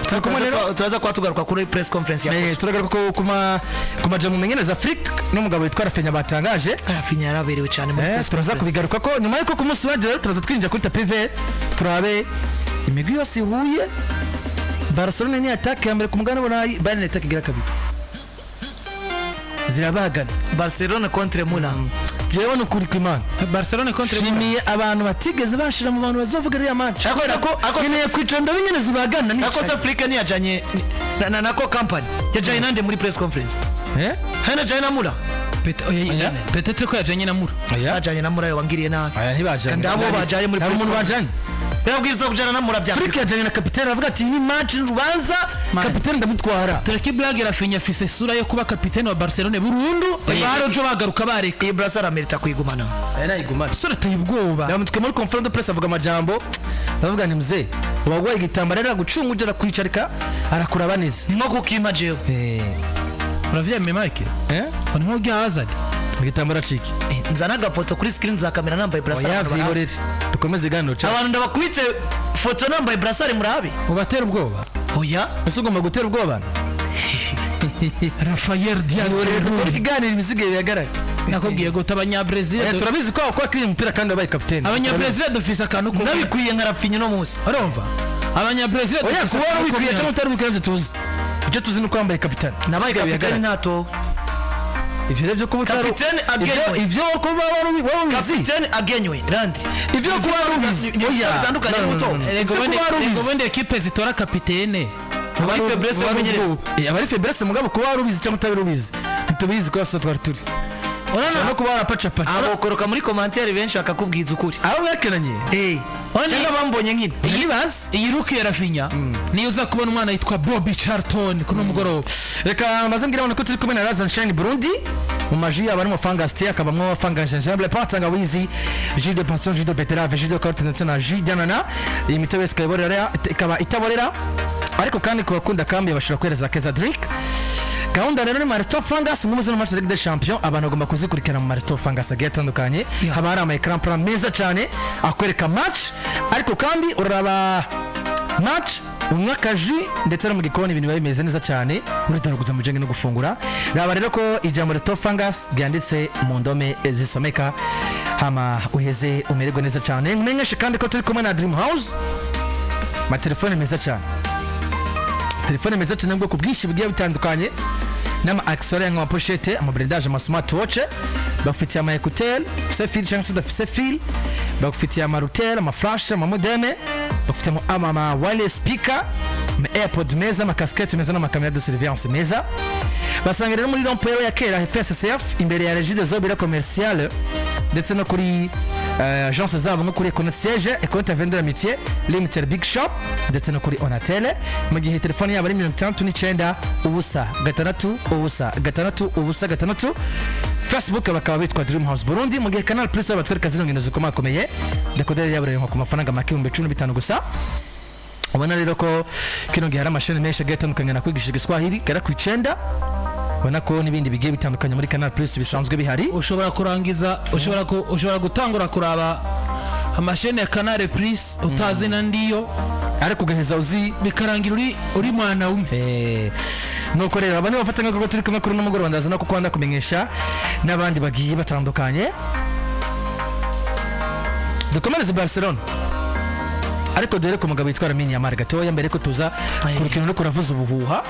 turaza kwa tugaruka kuri press conference yakoze turagaruka ku majambo menyereza Afrique n'umugabo witwa Rafinha batangaje. Rafinha yaraberewe cyane muri press turaza kubigaruka ko nyuma yuko ku munsi wa Joro turaza twinjira kuri tapive turabe imigwi yose ihuye. Barcelona ni attaque ya mbere ku mugana Burayi, Bayern ni attaque igira kabiri. Zirabagana Barcelona contre Milan. Jewe no kuri kwimana Barcelona contre Milan. Shimiye abantu batigeze bashira mu bantu bazovuga iriya match. Nyine kwiconda binyene zibagana ni. Akoze Africa ni yajanye nako company. Yajanye nande muri press conference. Hana janye na Mura. Peut-être ko yajanye na Mura. Yajanye na Mura wangiriye nabi. Ntibajanye. Kandi abo bajaye muri press conference. Yabwiza kujana na Mura bya Africa yajanye na kapiteni avuga ati ni match rubanza kapiteni ndamutwara. Tureki Blague Rafinha afise sura yo kuba kapiteni wa Barcelona burundu. Barojo bagaruka bareka. Ibrahim Amerita kwigumana. Igumana. Sura tayibwoba. Yamutwe muri conference de presse avuga amajambo. Bavuga ni mzee. Wagwaye igitambara rero gucungujira kwicarika arakuraba neza. Nko kukima jewe. Uravya memake? Oni nko Hazard. Igitambara ciki. Nzana gafoto kuri screen za kamera nambaye brassard. Yavyihorere. Tukomeze gano cha. Abantu ndabakwite foto nambaye brassard murabe. Ubatera ubwoba. Oya. Usugomba gutera ubwoba. Rafael Diaz iganira ibisigaye bihagarara. Nakubwiye go tabanya Brazil. Turabizi ko akiri umupira kandi wabaye kapiteni. Abanya Brazil dufise akantu ko nabikwiye nka Rafinha no munsi. Urumva? Abanya Brazil dufise kuba wikwiye cyo mutari bikwiye tuzi. Icyo tuzi ni ko yambaye kapiteni. Nabaye kapiteni nato. Ivyo revyo kuba kapiteni agenywe. Ivyo kuba warubizi. Kapiteni agenywe. Randi. Ivyo kuba warubizi. Oya. Bitandukanye muto. Ego wende equipe zitora kapiteni. Abari faiblesse bamenyereza. Abari faiblesse mugabo kuba warubizi cyangwa utabirubizi. Tubizi ko so twari turi. Ona no kuba warapaca paca. Abokoroka muri commentaire benshi akakubwiza ukuri. Aho yakenanye. Cyangwa bambonye nkine. Iyi ruki ya Rafinha niyo uza kubona umwana yitwa Bobby Charlton kuno mugoroba. Reka mbaze ngira ko turi kumwe na Razan Shine Burundi. Mu maji abarimo Fangastia akabamwo Fangastia Gingembre Patanga wizi jus de passion, jus de betterave, jus de carotte ndetse na jus d'ananas. Iyi mitobe ikaborera ikaba itaborera ariko kandi kubakunda kambi bashobora kwereza Keza drink. Gahunda rero ni Maristo Fangas nk'umuze no match Ligue des Champions abantu bagomba kuzikurikirana mu Maristo Fangas agiye atandukanye. Haba hari ama ecran plan meza cyane akwereka match ariko kandi uraba match umwakaji ndetse no mu gikoni ibintu bimeze neza cyane urutaraguza mu jenge no gufungura. Raba rero ko ijambo Maristo Fangas ryanditse mu ndome zisomeka hama uheze umererwe neza cyane. Nkumenyeshe kandi ko turi kumwe na Dream House ma telefone meza cyane. Telefone meza cyane bwo kubwinshi bugiye bitandukanye n'ama accessoires nka pochette, ama blindage, ama smartwatch, bafitiye ama écouteurs, c'est fil cyangwa c'est fil, bafitiye ama routeur, ama flash, ama modem, bafitiye ama wireless speaker, ama AirPods meza, ama casquette meza n'ama caméra de surveillance meza. Basanga rero muri Rompero ya kera FSCF imbere ya Régie des Obres Commerciales ndetse no kuri agence zabo nko kuri Econ Siège, Econ Vendeur Amitié, Limited Big Shop ndetse no kuri Onatel. Mu gihe telefone yabo ari 69 ubusa gatandatu ubusa gatandatu ubusa gatandatu. Facebook bakaba bitwa Dream House Burundi. Mu gihe Canal Plus batwereka zino ngendo zikomakomeye dekodere yabo rero ku mafaranga make 15 gusa. Ubona rero ko kino gihe hari amasheni menshi agatandukanye na kwigisha Igiswahili gara ku 9. Ubona ko n'ibindi bigiye bitandukanye muri Canal Plus bisanzwe bihari. Ushobora kurangiza ushobora gutangura kuraba amasheni ya Canal Plus utazi na ndiyo ariko ugaheza uzi bikarangira uri mwana umwe. Nuko rero abane bafatanya ko turi kumwe kuri n'umugoroba ndaza no kukwanda kumenyesha n'abandi bagiye batandukanye. Dukomereze Barcelona. Ariko dore ko mugabo yitwara Lamine Yamal gatoya mbere ko tuza kurukino no kuravuza ubuhuha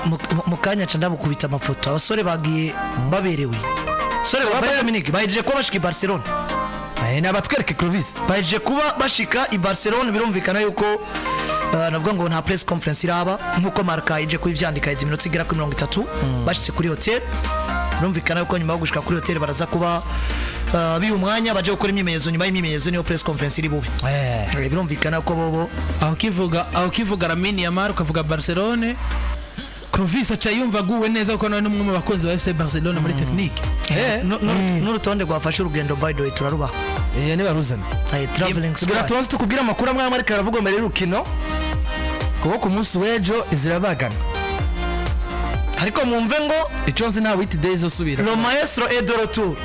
mu kanya ca ndabukubita amafoto abasore bagiye baberewe. Sore Bayern Munich baje kuba bashika Barcelona. N'abatwereke Clovis baje kuba bashika i Barcelona birumvikana yuko navuga ngo nta press conference iraba nkuko Marca ije kuyivyandika iminota igera kuri 30 bashitse kuri hotel. Birumvikana yuko nyuma yo gushika kuri hotel baraza kuba biyu umwanya baje gukora imyimenyerezo nyuma y'imyimenyerezo niyo press conference iri bube. Birumvikana ko bobo aho kivuga Lamine Yamal ukavuga Barcelona Clovis acha yumva guwe neza ko none umwe mu bakunzi ba FC Barcelona muri technique. N'urutonde rwafashe urugendo by the way turaruba. Ni baruzana. Traveling squad. Tubaze tukubwira amakuru amwe Amerika aravuga mbere y'urukino. Kuko ku munsi w'ejo izirabagana. Ariko mumve ngo iconze nta wit days osubira. Le maestro est de retour.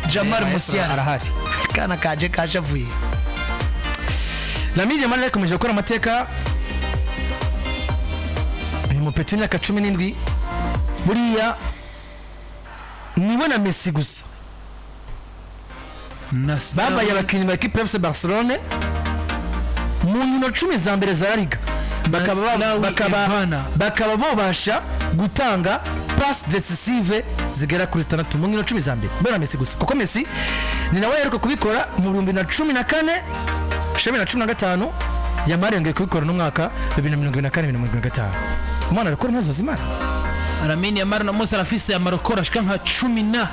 Jamal Musiala arahari. Kana kaje kashavuye. Lamine Yamal yakomeje gukora amateka umupeti w'imyaka 17 buriya niwe na Messi gusa babaye abakinnyi ba equipe FC Barcelone mu nkino 10 za mbere za La Liga bakaba bobasha gutanga pass decisive zigera kuri 6 mu nkino 10 za mbere bera Messi gusa kuko Messi ni nawe yaheruka kubikora mu 2014 2015 yamarenge kubikora no mwaka 2024-2025 umwana arakora nazo zimana Lamine Yamal na Moussa arafise amarokora ashika nka 10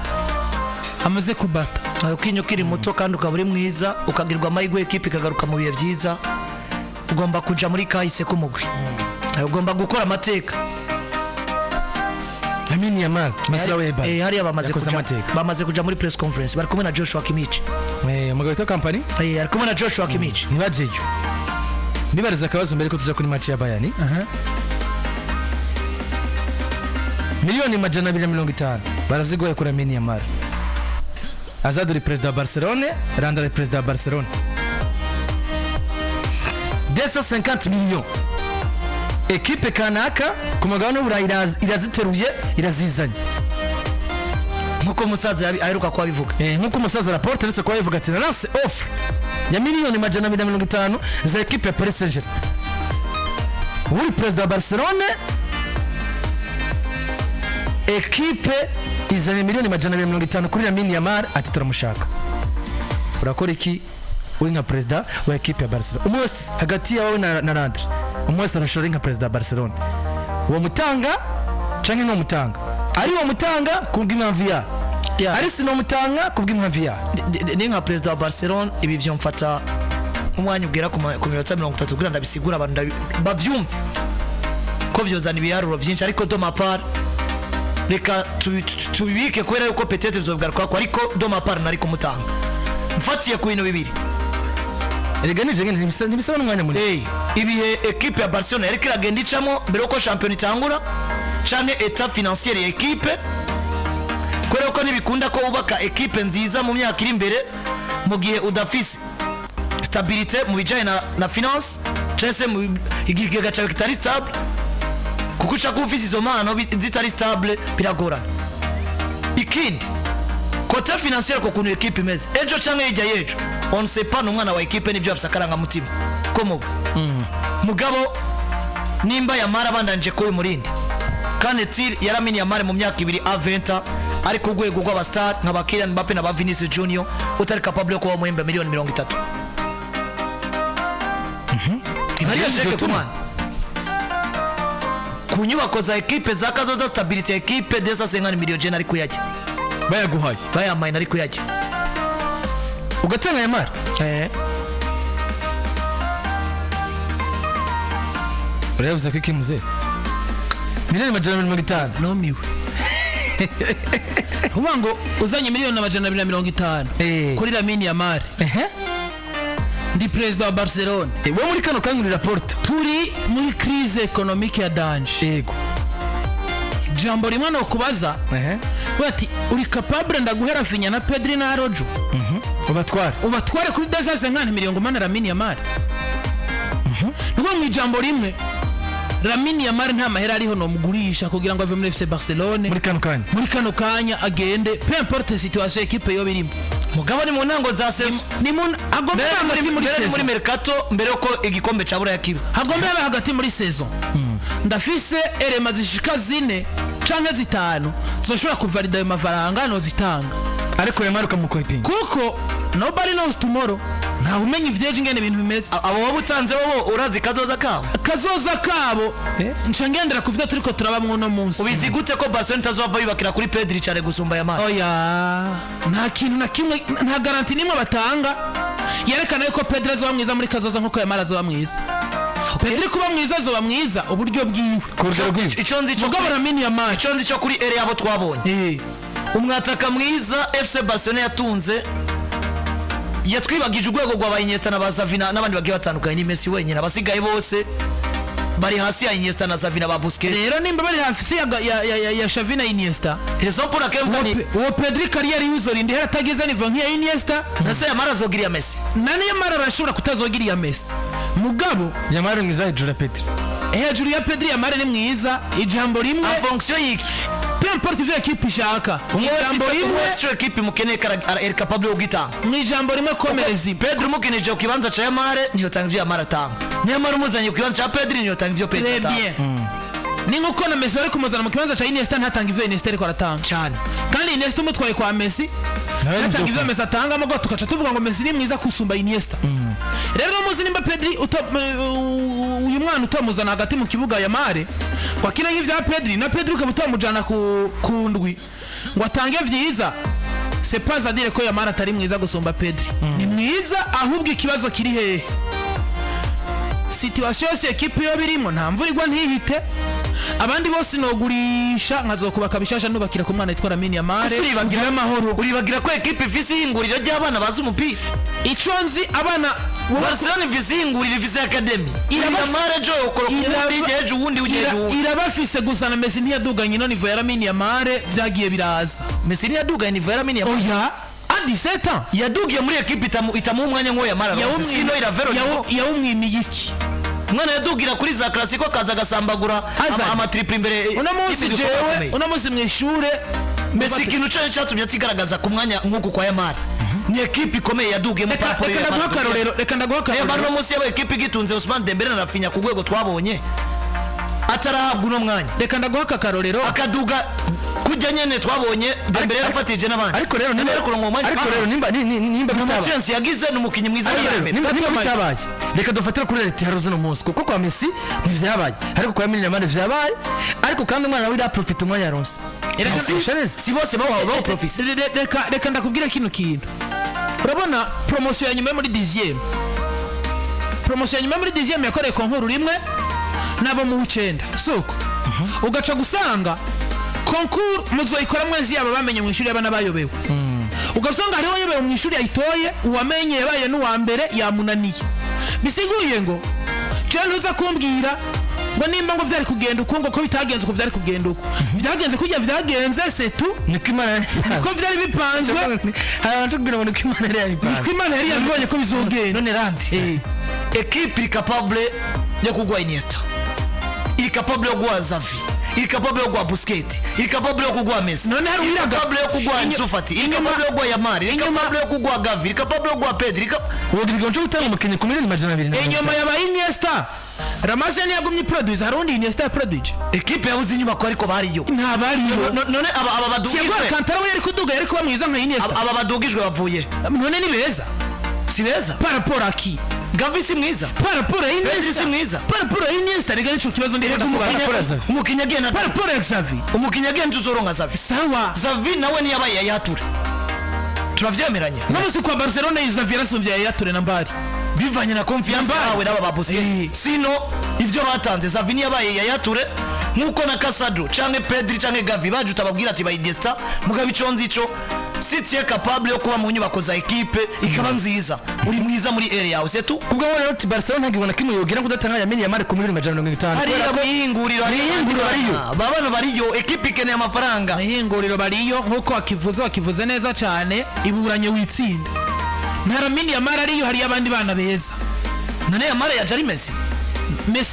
amaze kubata ukinyo kiri muto kandi ukaburi mwiza ukagirwa amahirwe equipe ikagaruka mu bihe byiza ugomba kuja muri kahise kumugwi ugomba gukora amateka Lamine Yamal Masla Weba hari bamaze kuja muri press conference bari kumwe na Joshua Kimmich umugabo to company ari kumwe na Joshua Kimmich nibajeyo nibariza akabazo mbere ko tuja kuri match ya Bayern miliyoni 250 barazigoye kuri Lamine Yamal Azaduri president wa Barcelone Randall president wa Barcelone 250 millions equipe kanaka ku mugabane w'Uburayi iraziteruye irazizanye nkuko musaza aheruka kwa bivuga nkuko musaza rapport ndetse kwa bivuga ati lance offer ya miliyoni 250 za equipe ya Paris Saint-Germain uri president wa Barcelone equipe izanye miliyoni 250 kuri Lamine Yamal ati turamushaka urakora iki uri nka president wa equipe ya Barcelona umwese hagati yawe na Randri umwese arashora nka president wa Barcelona uwo mutanga canke no mutanga ari wo mutanga kubw'impamvu ya ari sino mutanga kubw'impamvu ya ni nka president wa Barcelona ibi vyo mfata umwanya ugera ku minota 30 kugira ndabisigura abantu bavyumva ko vyozana ibiharuro vyinshi ariko do mapar reka tubibike kubera yuko peut-être zogaruka ko ariko do mapar nari kumutanga mfatiye ku bintu bibiri erega nivyo ngene ntibisaba n'umwanya muri ibihe equipe ya Barcelona yari kiragenda icamo mbere uko champion itangura canke état financier ya equipe kubera ko nibikunda ko ubaka equipe nziza mu myaka iri imbere mu gihe udafise stabilité mu bijanye na finance canke mu igigega cyawe kitari stable kuko ushaka ufise izo mpano zitari stable biragorana ikindi côté financier ko kuntu equipe imeze ejo canke hirya yejo on sait pas n'umwana wa equipe n'ivyo afisa karanga mutima komo mugabo nimba Yamara bandanje ko umurindi kandi til yaramini Yamara mu myaka 2 A20 ari ku rwego rw'aba star nka Kylian Mbappe na Vinicius Junior utari capable ko bamuhemba miliyoni 30 ibariya jeke kumana kunyubako za equipe za kazoza stability equipe desa 50 miliyoni jena ari kuyajya bayaguhaye bayamaye ari kuyajya ugatanga Yamal uravuze ko ikimuze miliyoni 250 nomiwe uvuga ngo uzanye miliyoni 250 kuri Lamine Yamal ndi president wa Barcelona wo muri kano kanguri rapport turi muri crise économique ya danger yego jambo rimwe no kubaza bati uri capable ndaguhera Finya na Pedri na Rojo ubatware kuri 250 miliyoni ngomana Lamine Yamal nuko mu jambo rimwe Lamine Yamal nta mahera ariho no mugurisha kugira ngo ave muri FC Barcelone muri kano kanya agende peu importe situation equipe yo birimo mugabo ni mu ntango za saison ni mu agomba muri mercato mbere uko igikombe ca bura yakiba agomba hagati muri saison ndafise elema zishika 4 canke 5 zoshobora kuvalida ayo mafaranga no zitanga ariko Yamal ukamukora ipinga kuko nobody knows tomorrow nta umenye ivyeje ingene ibintu bimeze abo wabutanze wowe urazi kazoza kabo nca ngendera kuvyo turiko turabamwo no munsi ubizi gute ko Barcelona tazova yubakira kuri Pedri cyane gusumba Yamal oya nta kintu na kimwe nta garanti nimwe batanga yerekana yuko Pedri azoba mwiza muri kazoza nkuko Yamal azoba mwiza Pedri kuba mwiza azoba mwiza uburyo bwiwe ico nzi cyo mugabo Lamine Yamal ico nzi cyo kuri ere yabo twabonye umwataka mwiza FC Barcelona yatunze yatwibagije urwego rwa Iniesta na Xavi n'abandi bagiye batandukanye ni Messi wenyine abasigaye bose bari hasi ya Iniesta na Xavi na Busquets rero nimba bari hasi ya Xavi na Iniesta rezo pour laquelle uwo Pedri carrière y'uzorinde hatageze nivo nk'iya Iniesta nase Yamal azogiriya Messi nani Yamal arashobora kutazogiriya Messi mugabo Yamal mwiza hejuru ya Pedri hejuru ya Pedri Yamare ni mwiza ijambo rimwe en fonction yiki peu importe ivyo equipe ishaka ijambo rimwe stro equipe mukeneye er capable yo gitanga mu ijambo rimwe komerezi Pedro mukeneye ku kibanza ca Yamare niyo tanga ivyo Yamare atanga Yamare umuzanye ku kibanza ca Pedri niyo tanga ivyo Pedri atanga ni nkuko na Messi bari kumuzana mu kibanza ca Iniesta ntatanga ivyo Iniesta ariko aratanga cyane kandi Iniesta umutwaye kwa Messi ntatanga ivyo Messi atanga mo tukaca tuvuga ngo Messi ni mwiza kusumba Iniesta rero muzi nimba Pedri uyu mwana utamuzana hagati mu kibuga Yamare kwa kina nk'ivya Pedri na Pedri ukamutamujana ku ndwi ngo atange vyiza c'est pas à dire ko Yamare atari mwiza gusumba Pedri ni mwiza ahubwo ikibazo kiri hehe situation yose equipe yo birimo nta mvura igwa ntihite abandi bose nogurisha nkazokubaka bishasha nubakira ku mwana yitwa Lamine Yamare uribagira amahoro uribagira ko equipe ifise inguriro ry'abana bazi umupira ico nzi abana Barcelona ifise inguriro ifise academy Yamare jo ukora kumuri jeje uwundi ujeje irabafise gusa na Messi ntiyaduganye no niveau ya Lamine Yamare vyagiye biraza Messi ntiyaduganye niveau ya Lamine Yamare oya a 17 ans yadugiye muri equipe itamu umwanya nko Yamare sino iravero yawumwimiye iki mwana yadugira kuri za classico kaza gasambagura ama triple imbere una munsi mwishure Messi kintu cyane cyatumye atigaragaza ku mwanya nk'uko kwa Yamare ni equipe ikomeye yadugiye mu papo reka ndaguha karorero Yamare no munsi y'aba equipe gitunze Ousmane Dembele na Rafinha ku rwego twabonye atarahabwa uno mwanya reka ndaguha karorero akaduga kujya nyene twabonye Dembele yafatije n'abandi ariko rero nimba bitaba chance yagize n'umukinyi mwiza nimba bitabaye reka dufatira kuri Leti Haruzi no munsi kuko kwa Messi ntivyabaye ariko kwa Lamine Yamare vyabaye ariko kandi umwana we profit umwanya yaronse si bose bawo profit reka ndakubwira kino kintu urabona promotion ya nyuma muri 10e promotion ya nyuma muri 10e yakoreye konkuru rimwe nabo mu 9 soko ugaca gusanga konkuru muzoyikora mwezi yaba bamenye mu ishuri y'abana bayobewe ugasanga hariho yobewe mu ishuri yayitoye uwamenye yabaye n'uwa mbere yamunaniye bisiguye ngo cyane uza kumbwira ngo nimba ngo vyari kugenda uko ngo ko bitagenze uko vyari kugenda uko vyagenze kujya vyagenze c'est tout niko Imana niko vyari bipanzwe abantu kugira ngo niko Imana yari bipanzwe niko Imana yari yabonye ko bizogenda none randi equipe capable yo kugwa Iniesta capable yo kugwa Xavi capable yo kugwa Busquets capable yo kugwa Messi none hari capable yo kugwa Ansu Fati capable yo kugwa Yamare capable yo kugwa Gavi capable yo kugwa Pedri ubugira ngo gutanga umukinyi ku miliyoni 200 inyuma ya Iniesta Ramazani yagumye produce harundi Iniesta produce equipe yabuze inyubako ariko bariyo nta bariyo none aba badugijwe Kantara we yari kuduga yari kuba mwiza nka Iniesta aba badugijwe bavuye none ni beza si beza par rapport à qui Gavi si mwiza par rapport à Iniesta si mwiza par rapport à Iniesta rega nico kibazo ndi umukinya gena par rapport à Xavi umukinya gena tuzoronga Xavi sawa Xavi nawe ni yabaye yayature turavyemeranya namusi kwa Barcelona Xavi yarasumvye yayature na mbari bivanye na confiance yawe n'aba babuske sino ivyo batanze Xavi ni yabaye yayature nkuko na Casado canke Pedri canke Gavi baje utababwira ati ba Iniesta mugabiconze ico City est capable yo kuba mu nyubako za equipe ikaba nziza uri mwiza muri area yawe c'est tout ubwo rero Barcelona ntagibona kimwe yogera kudatanga Lamine Yamare ku miliyoni 150 hari abihinguriro bariyo babana bariyo equipe ikeneye amafaranga ihinguriro bariyo nkuko wakivuze neza cyane iburanye witsinda nta Lamine Yamare ariyo hari abandi bana beza none Yamare ya Jari Messi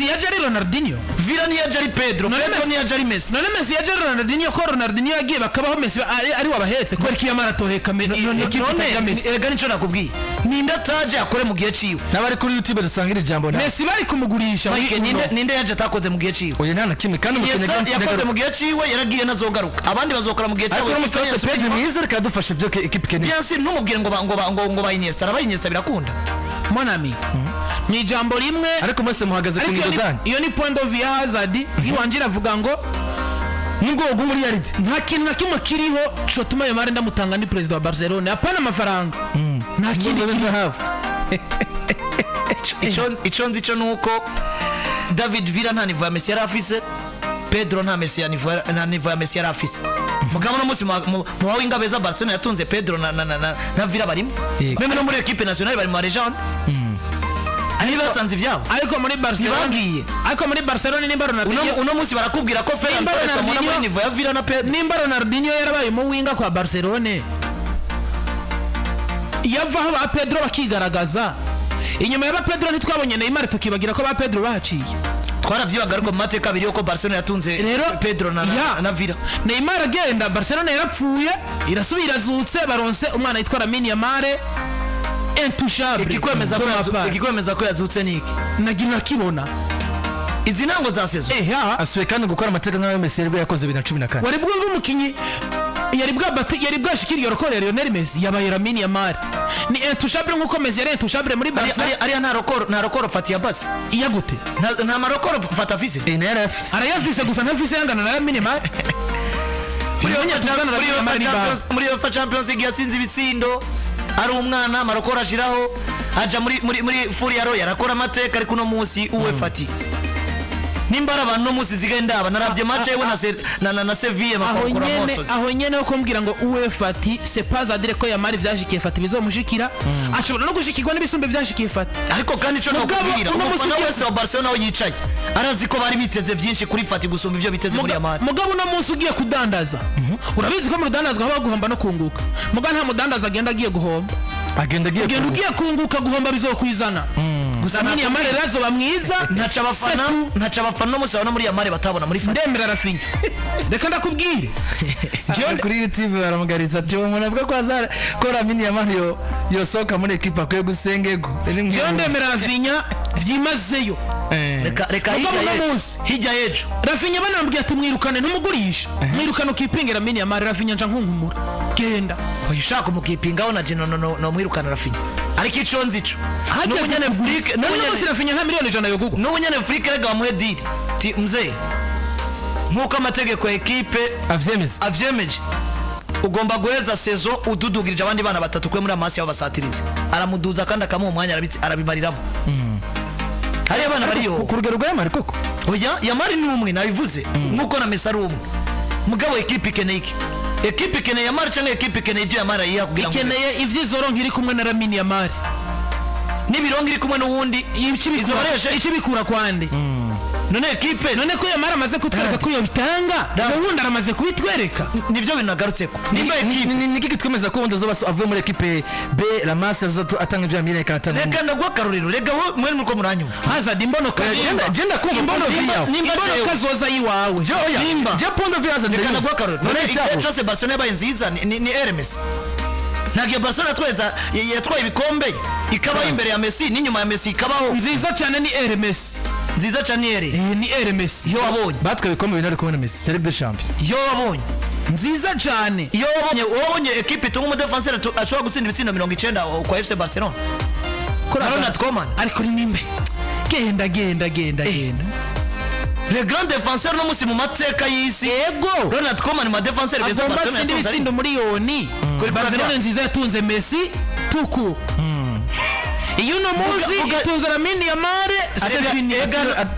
ya Jari Ronaldinho Villa ni ya Jari Pedro ni ya Jari Messi none Messi ya Jari Ronaldinho ko Ronaldinho yagiye bakabaho Messi ari wabahetse ko ari Yamare atoheka Messi erega nico nakubwiye ninda taje akore mu gihe ciwe nabari kuri YouTube dusangira ijambo na Messi bari kumugurisha ninde yaje atakoze mu gihe ciwe oya nta kimwe kandi umukinnyi yakoze mu gihe ciwe yaragiye nazogaruka abandi bazokora mu gihe ciwe ariko Pedro mwiza reka dufashe byo equipe keneye bien sûr numubwire ngo ba Iniesta birakunda mon ami ni jambo rimwe ariko mwese muhagaze ku nido zanyu iyo ni point of view ya Hazard iwanjira avuga ngo n'ubwo muri reality nta kintu na kimwe kiriho cotuma Yamare ndamutanga ni president wa Barcelona apana amafaranga nta kintu kizahawe ico nzi nuko David Villa nta niveau ya Messi yari afise Pedro nta niveau ya Messi yari afise mugabo no musi mu wawinga beza Barcelona yatunze Pedro na Villa barimo meme no muri equipe nationale bari mu legend ari batanze ivyabo ariko muri Barcelona nimba Ronaldinho uno musi barakubwira ko Ferran Torres amona muri niveau ya Villa na Pedro nimba Ronaldinho yarabaye mu winga kwa Barcelona yavaho ba Pedro bakigaragaza inyuma ya ba Pedro ntitwabonye Neymar tukibagira ko ba Pedro bahaciye twaravyibaga ariko mu mateka abiri yuko Barcelona yatunze rero Pedro na Villa. Neymar agenda Barcelona yarapfuye irasubira azutse baronse umwana yitwa Lamine Yamal intouchable. Ikikwemeza ko yazutse niki nagira kibona izi nango za saison asuye kandi gukora amateka nk'ayo Messi yari yakoze 2014. wari bwumva umukinyi yari bwashikiriye rokore Lionel Messi yabaye Lamine Yamal ni intouchable nkuko Messi yari intouchable muri Barca. ari nta rokoro fatiya basi iyagute nta marokoro fata afise arayafise gusa ntafise yangana na Lamine Yamal. muri UEFA Champions League yatsinze ibitsindo ari umwana marokoro ashiraho aja muri Furiaro yarakora amateka ariko no munsi UEFA nimbara abantu no munsi zigenda aba naravye match yewe na Sevilla bakora mosos aho nyene uko mbwira ngo UEFA c'est pas à dire ko Yamal vyashikiye fati bizomushikira ashobora no gushikirwa n'ibisumbe vyashikiye fati ariko kandi ico no kubwira umufana wese wa Barcelona yicaye arazi ko bari biteze vyinshi kuri fati gusumba ivyo biteze muri Yamal. Mugabo no munsi ugiye kudandaza urabizi ko mu rudandazwa haba guhomba no kunguka muga nta mudandaza agenda agiye guhomba agenda ugiye kunguka guhomba bizokwizana gusa Lamine Yamal razo bamwiza ntaca abafana no musabana muri Yamal batabona muri fati ndemera Rafinha reka ndakubwire kuri YouTube baramugariza ati umuntu avuga ko azara ko Lamine Yamal yo soka muri equipe akwiye gusengego je ndemera Rafinha vyimazeyo reka hijya yejo Rafinha banambwiye ati mwirukane ntumugurisha mwirukane ukipinga Lamine Yamal Rafinha nja nkunkumura genda uyishaka umukipingaho na jeno no mwirukana Rafinha ariko ico nzico n'ubunyene Afrique n'ubunyene Rafinha nta miliyoni 100 yo gugu n'ubunyene Afrique rega bamuhe deal ti mzee nkuko amategeko ya equipe avyemeje ugomba guheza saison ududugirije abandi bana batatu kwe muri amasi yabo basatirize aramuduza kandi akamuha umwanya arabimariramo hari abana bariyo ku rugero rwa Yamal koko oya Yamal ni umwe nabivuze nkuko na Messi ari umwe mugabo equipe keneke equipe keneye Yamal cyangwa equipe keneye ibyo Yamal yiha kugira ngo ikeneye ivyizoro nkiri kumwe na Lamine Yamal nibirongo iri kumwe n'uwundi ici bikura kwande none equipe none ko Yamal amaze kutwereka ko yo bitanga n'ubundi aramaze kubitwereka nivyo binagarutseko nimba equipe niki kitwemeza ko ndazoba avuye muri equipe B la masse azoto atanga ivyo Yamal katanga reka ndagwa karorero rega mwe muko muranyumva Hazard imbono genda kumva imbono kazoza yiwawe je pondo vya Hazard reka ndagwa karorero none icyo se Barcelona yabaye nziza ni Hermes ntabwo Barcelona yatwaye ibikombe ikabaho imbere ya Messi n'inyuma ya Messi ikabaho nziza cyane ni Hermes nziza cyane ni Hermes yo wabonye batwaye ibikombe binari kumwe na Messi Ligue des Champions yo wabonye nziza cyane yo wabonye equipe tunga umudefenseur ashobora gutsinda ibitsindo 90 kwa FC Barcelona Ronald Koeman ariko ni nimbe genda le grand défenseur no musi mu mateka y'isi yego Ronald Koeman ma défenseur beza Barcelona ibitsindo miliyoni kuri Barcelona nziza yatunze Messi tuku iyo no muzi itunze Lamine Yamal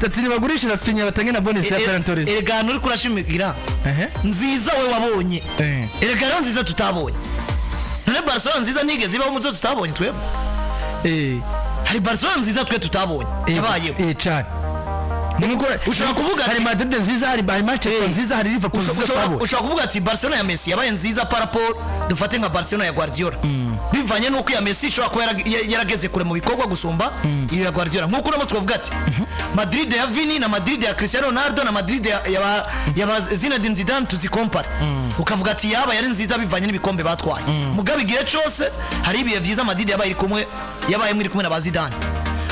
atini bagurisha Rafinha batange na bonus ya Ferran Torres erega uri kurashimigira nziza we wabonye erega rero nziza tutabonye none Barcelona nziza nigeze ibaho muzo tutabonye twebwe hari Barcelona nziza twe tutabonye yabayeho cyane ushobora kuvuga hari Madrid nziza hari Manchester nziza hari Liverpool ushobora kuvuga ati Barcelona ya Messi yabaye nziza par rapport dufate nka Barcelona ya Guardiola bivanye nuko ya Messi ishobora kuba yarageze kure mu bikorwa gusumba iyo ya Guardiola nkuko uramo twavuga ati Madrid ya Vini na Madrid ya Cristiano Ronaldo na Madrid ya Zinedine Zidane tuzikompara ukavuga ati yaba yari nziza bivanye n'ibikombe batwaye mugabe igihe cyose hari ibihe vyiza Madrid yabaye muri kumwe na Zidane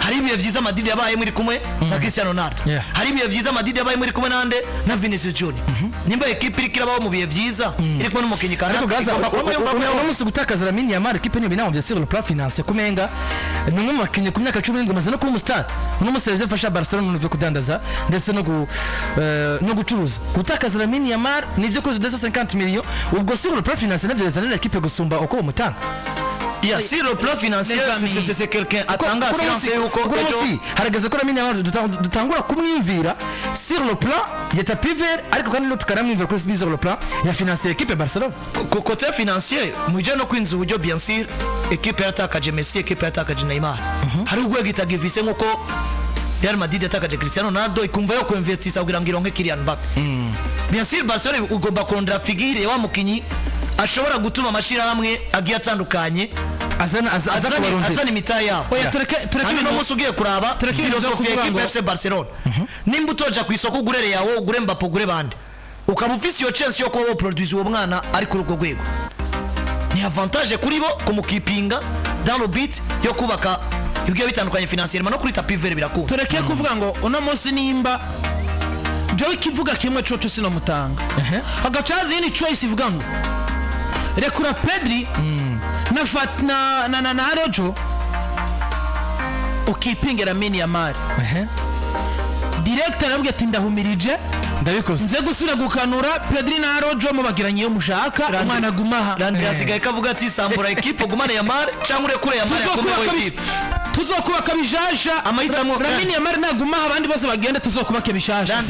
hari ibihe vyiza Madrid yabaye muri kumwe na Cristiano Ronaldo hari ibihe vyiza Madrid yabaye muri kumwe nande na Vinicius Junior nimba equipe iri kirabaho mu bihe vyiza iri kumwe n'umukinyi kandi ariko gaza uno gutakaza Lamine Yamal equipe niyo binamo bya sur le plan financier kumenga ni umwe makinye ku myaka 10 maze no kuba umustar uno musevye fasha Barcelona no kudandaza ndetse no gucuruza gutakaza Lamine Yamal nivyo ko 250 millions ubwo sur le plan financier navyo yazana equipe gusumba uko umutanga ya sur le plan financier c'est quelqu'un atanga silence uko ejo harageze ko Lamine Yamal dutangura kumwimvira sur le plan ya tapis vert ariko kandi no tukaramwimvira kuri sur le plan ya financier equipe Barcelona côté financier muje no kwinza uburyo bien sûr equipe yatakaje Messi equipe yatakaje Neymar hari ugwe gitagivise nkuko Real Madrid yatakaje Cristiano Ronaldo ikumva yo kuinvestisa kugira ngo ironke Kylian Mbappe bien sûr Barcelona ugomba kondra figure wa mukinyi ashobora gutuma amashira hamwe agiye atandukanye azana imitahe yabo. oya tureke hano no musi ugiye kuraba filosofi ya ekipe FC Barcelona nimba utoja ku isoko ugurere yawo ugure Mbappe ugure bande ukaba ufise iyo chance yo kuba produce uwo mwana ari kuri urwo rwego ni avantage kuri bo kumukipinga dans le but yo kubaka ibyo bitandukanye financièrement no kuri tapi vert birakunda. tureke kuvuga ngo uno munsi nimba Joy kivuga kimwe coco sino mutanga hagacaza yindi choice ivuga ngo rekura Pedri na Rojo ukipingira Lamine Yamal director arabwiye ati ndahumirije ndabikoze nze gusura gukanura Pedri na Rojo mubagiranye yo mushaka umwana gumaha Landry asigaye kavuga ati sambura equipe gumane Yamal cyangwa urekure Yamal yakomeye equipe tuzokubaka bishasha amahitamo Lamine Yamal nagumaha abandi bose bagende tuzokubaka bishasha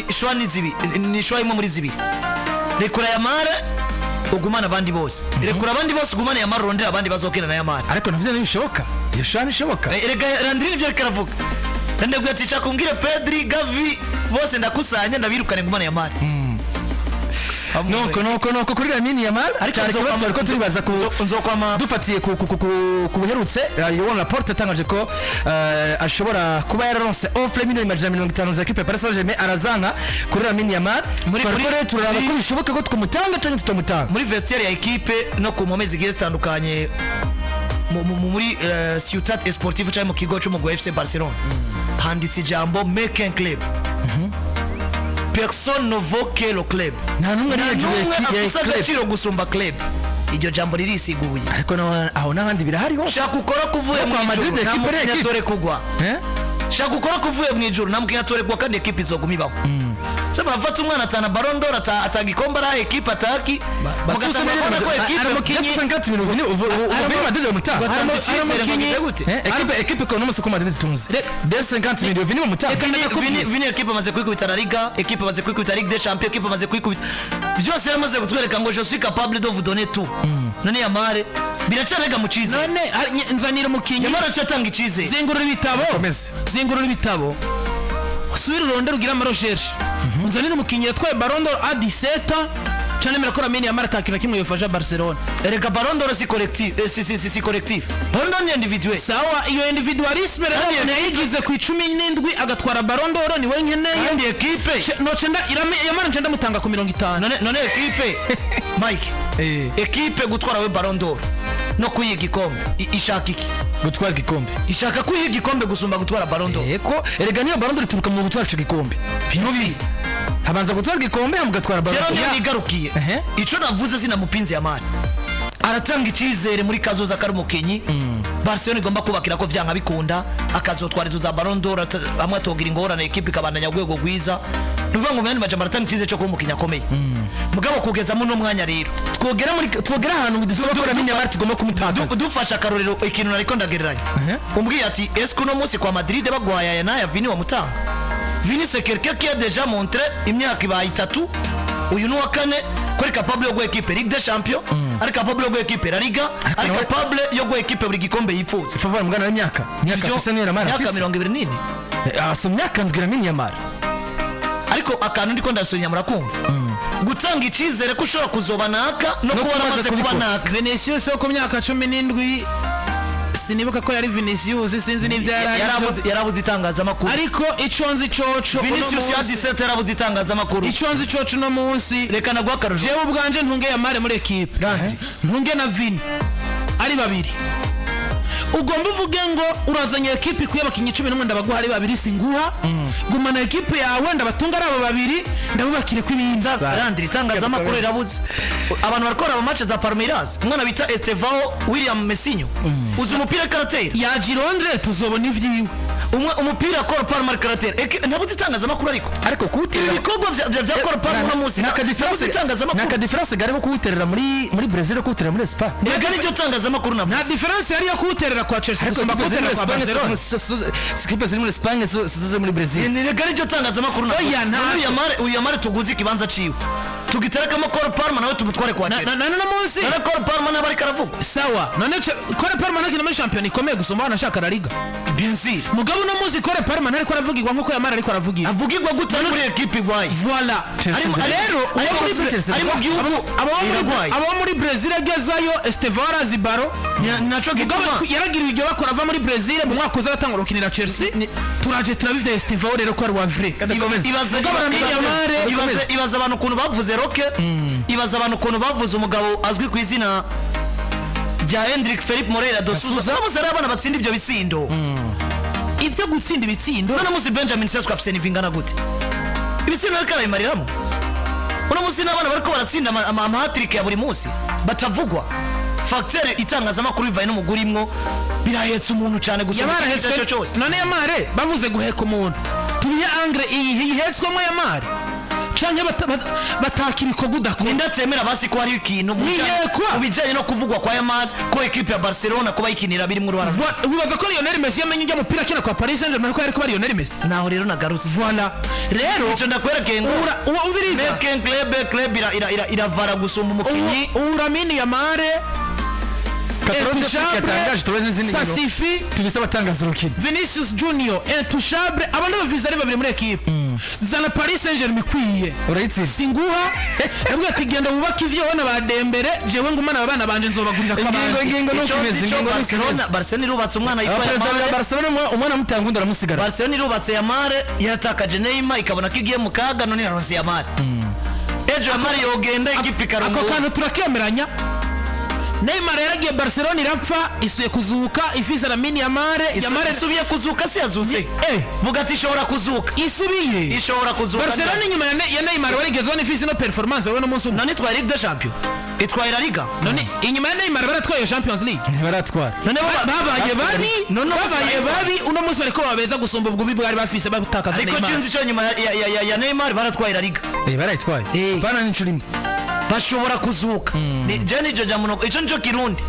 ishwa ni zibi ni ishwa imwe muri zibiri rekura Yamal ugumana abandi bose rekura abandi bose ugumane Yamal rondera abandi bazokina na Yamal ariko navyo nibishoboka iyo shwa nishoboka erega Landry nivyo karavuga ndabwira ati cha kumbwire Pedri Gavi bose ndakusanya ndabirukane ngumane Yamal nuko kuri Lamine Yamal ariko turibaza nzokwama dufatiye ku buherutse Yohan Laporte atangaje ko ashobora kuba yararonse offre miliyoni 150 za equipe Paris Saint-Germain arazanga kuri Lamine Yamal muri turaba ko bishoboka ko twamutanga cyangwa tutamutanga muri vestiaire ya equipe no ku mpome zigiye zitandukanye muri Ciutat Sportive cyangwa mu kigo cyo mu FC Barcelona handitse ijambo make un club personne ne vaut que le club nta numwe afisa agaciro gusumba club iryo jambo ririsiguye ariko aho n'ahandi birahari hose shaka ukora kuvuye mu Madrid equipe yatore kugwa shaka ukora kuvuye mu ijuru namukina tore kwa kandi equipe izoguma ibaho sema afata umwana atana Ballon d'Or atagikomba ra equipe ataki mugatanga ko equipe mukinyi 50 miliyoni uvuye Madrid mutanga equipe ko n'umuso ko Madrid tunze des 50 miliyoni mu mutanga vini equipe maze kwikubita la Liga equipe maze kwikubita Ligue des Champions equipe maze kwikubita byose yamaze kutwereka ngo je suis capable de vous donner tout none Yamal biracarega mu cize none nzanira mukinyi Yamal acatanga icize zingurura ibitabo usubira uronde rugira amarojeje nzanira mukinyi yatwaye Ballon d'Or a 17 cyane mera ko Lamine Yamal atakira kimwe yofasha Barcelona erega Ballon d'Or si collectif si collectif Ballon d'Or ni individuel sawa iyo individualisme rero yayigize ku 17 agatwara Ballon d'Or ni wenkeneye ndi equipe no cenda Yamal cenda mutanga ku 50 none equipe Mike equipe gutwara we Ballon d'Or no kuyiga igikombe ishaka iki gutwara igikombe ishaka kuyiga igikombe gusumba gutwara Ballon d'Or yego erega niyo Ballon d'Or ituruka mu gutwara igikombe binubi habanza gutwara igikombe hamugutwara Ballon d'Or cyane nigarukiye ico navuze sinamupinze Yamal aratanga icizere muri kazoza kari mukinyi Barcelona igomba kubakira ko vyanka bikunda akazotwara izo za Ballon d'Or amwe atogira ingorane equipe kabandanya gwego gwiza nuvuga ngo mwana baje maratanga icizere cyo kuba mukinya komeye mugabo kugeza mu no mwanya rero twogera ahantu bidusaba ko Lamine Yamal tugomba kumutakaza dufasha akarorero ikintu nariko ndagereranya umbwiye ati est-ce que no munsi kwa Madrid bagwaya na Vini wa mutanga Vini c'est quelqu'un qui a déjà montré imyaka ibaye 3 uyu nuwa kane ko ari capable yo gwa equipe Ligue des Champions ari capable yo gwa equipe La Liga ari capable yo gwa equipe buri gikombe yifuza favor mugana w'imyaka afise niyo Yamal afise 20 so myaka ndwira Lamine Yamal ariko akantu ndiko ndasonya murakumva gutanga icizere ko ushobora kuzobanaka no kuba amaze kubanaka Vinicius yo ku myaka 17 sinibuka ko yari Vinicius sinzi n'ibyo yarabuze itangazamakuru ariko iconzi coco Vinicius ya 17 yarabuze itangazamakuru iconzi coco no munsi reka nagwa karujo jewe ubwanje ntunge Yamal muri equipe ntunge na Vini ari babiri ugomba uvuge ngo urazanye equipe kuye abakinyi 11 ndabaguha ari babiri singuha gumana equipe yawe ndabatunga ari abo babiri ndabubakire kwibinza Landry itangazamakuru irabuze abantu barakora aba match za Palmeiras umwana bita Estevao William Messinho uzi umupira karatera ya Girondre tuzobona ivyiwe umupira Cole Palmer karatera ntabuze itangazamakuru ariko kuwuterera ibikorwa bya Cole Palmer no munsi naka difference gari ko kuwuterera muri Brazil kuwuterera muri Spain nega nicyo itangazamakuru navuze nta difference yari yo kuwuterera kwa Chelsea gusumba kuwuterera kwa Barcelona skipe ziri muri Spain zo muri Brazil nega nicyo itangazamakuru navuze uyu Yamal tuguze ikibanza ciwe tugiterekamo Cole Palmer nawe tumutware kwa Chelsea na munsi na Cole Palmer nabari karavuga sawa none Cole Palmer nakina muri champion ikomeye gusumba anashaka La Liga bien sûr mugabo no munsi Cole Palmer ariko aravugirwa nkuko Yamara ariko aravugirwa avugirwa gute muri equipe boy voilà rero abo muri Brazil agezayo Estevão Azibaro naco gituma yaragiriwe ibyo bakora ava muri Brazil mu mwaka uza atangura gukinira Chelsea turaje turabivye Estevão rero ko ari wa vrai ibaza abantu kuntu bavuze Roque ibaza abantu kuntu bavuze umugabo azwi ku izina rya Hendrik Felipe Moreira dos Souza bamusara abana batsinda ibyo bisindo ivyo gutsinda ibitsindo none musi Benjamin Sesko afise nivingana gute ibisindo ariko arayimariramo uno musi n'abana bariko baratsinda ama hat-trick ya buri munsi batavugwa facteur itangazamakuru bivaye n'umuguri imwo birahetse umuntu cyane gusoma icyo cyose none Yamare bavuze guheka umuntu tubiye angre ihetswemo Yamare canke bataka ibikogo udakora ndatemera basi ko hari ikintu mu bijanye no kuvugwa kwa Yamare ko equipe ya Barcelona kuba ikinira biri mu ruhara wibaza ko Lionel Messi yamenye ijya mupira kina kwa Paris Saint-Germain ko yariko bari Lionel Messi naho rero nagarutse voilà rero ico ndakwereke ngo umviriza club iravara gusumba umukinyi Lamine Yamare ça suffit tubisa batangaza urukino Vinicius Junior intouchable abandi bavizari babiri muri equipe zana Paris Saint-Germain kwiye urayitsinda singuha yabwiye ati genda wubaka ivyo wana badembere jewe ngumana abana banje nzobagurira kabanje ingingo no kimeze Barcelona irubatse umwana yitwa Yamare Barcelona umwana mutangunda aramusigara Barcelona irubatse Yamare yaratakaje Neymar ikabona ko igiye mu kaga none yaronse Yamare ejo Yamare yogenda igipikara ako kantu turakemeranya Neymar yaragiye Barcelona irapfa isuye kuzuka ifise Lamine Yamare isubiye kuzuka si yazuze vuga ati ishobora kuzuka ishobora kuzuka Barcelona inyuma ya Neymar warigeze wone ifise no performance wowe no munsi none itwaye Ligue des Champions itwaye La Liga none inyuma ya Neymar baratwaye Champions League baratwara none babaye babi uno munsi bariko babeza gusumba ubwo bibwari bafise batakaza Neymar ariko cyunzi cyo nyuma ya Neymar baratwaye La Liga barayitwaye bana n'inshurimo bashobora kuzuka ni jeni jo jamuno ico njo kirundi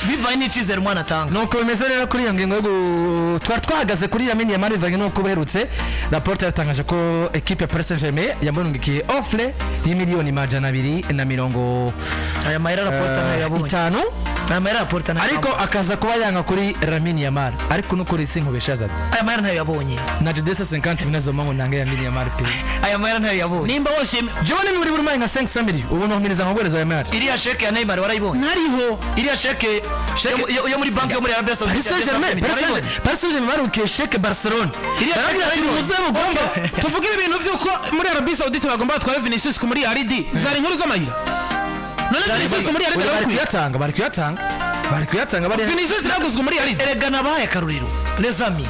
bivaye n'icizero umwana atanga nuko bimeze rero kuri iyo ngingo yo twahagaze kuri Lamine Yamare bivaye nuko berutse rapport yatangaje ko equipe ya Paris Saint-Germain yambonungikiye offre y'imiliyoni 240 aya mahera rapport yabonye 5 aya mahera rapport ariko akaza kuba yanga kuri Lamine Yamare ariko nuko risi nkubeshaza aya mahera ntayo yabonye na 250 minazo mango nanga ya Lamine Yamare pe aya mahera ntayo yabonye nimba wose Jone muri buri nka 500 mili ubu no mpiriza nkogwereza Yamare iriya sheke ya Neymar warayibonye nariho iriya sheke yo muri banki yo muri Arabia Saudite Paris Saint-Germain barukiye sheke Barcelona iriya sheke mugomba tuvuge ibintu byuko muri Arabia Saudite bagomba batwara Vinicius muri Aridi zari inkuru z'amayira none Vinicius muri Aridi bari kuyatanga bari Vinicius raguzwe muri Aridi erega nabaye karuriro les amis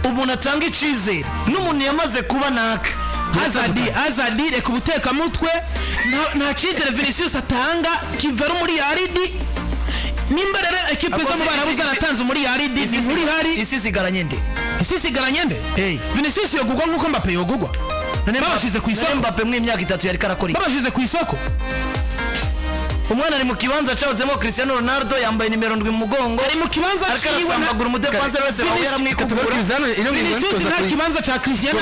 umuntu atanga icizere n'umuntu yamaze kuba naka Hazard reka ubuteka mutwe nta cizere Vinicius atanga kivara muri Aridi nimba rero equipe zo mu bana buzanatanze muri Aridi ni muri hari isi sigaranye nde Vinicius yogugwa nkuko Mbappe yogugwa none babashize ku isoko Mbappe mu imyaka 3 yari karakora babashize ku isoko umwana ari mu kibanza cyawuzemo Cristiano Ronaldo yambaye nimero 7 mu mugongo ari mu kibanza ciwe maguru mu defense wese yaramwikugura Vinicius nta kibanza ca Cristiano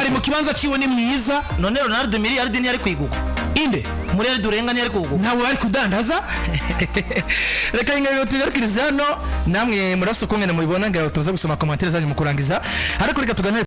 ari mu kibanza ciwe ni mwiza none Ronaldo miliyardi ni ari kwiguka inde muri ari durenga ni ari kuguka ntawe ari kudandaza reka ingayo tujya Cristiano namwe muraso kumwe mubibona ngayo tuza gusoma commentaire zanyu mu kurangiza ariko reka tuganire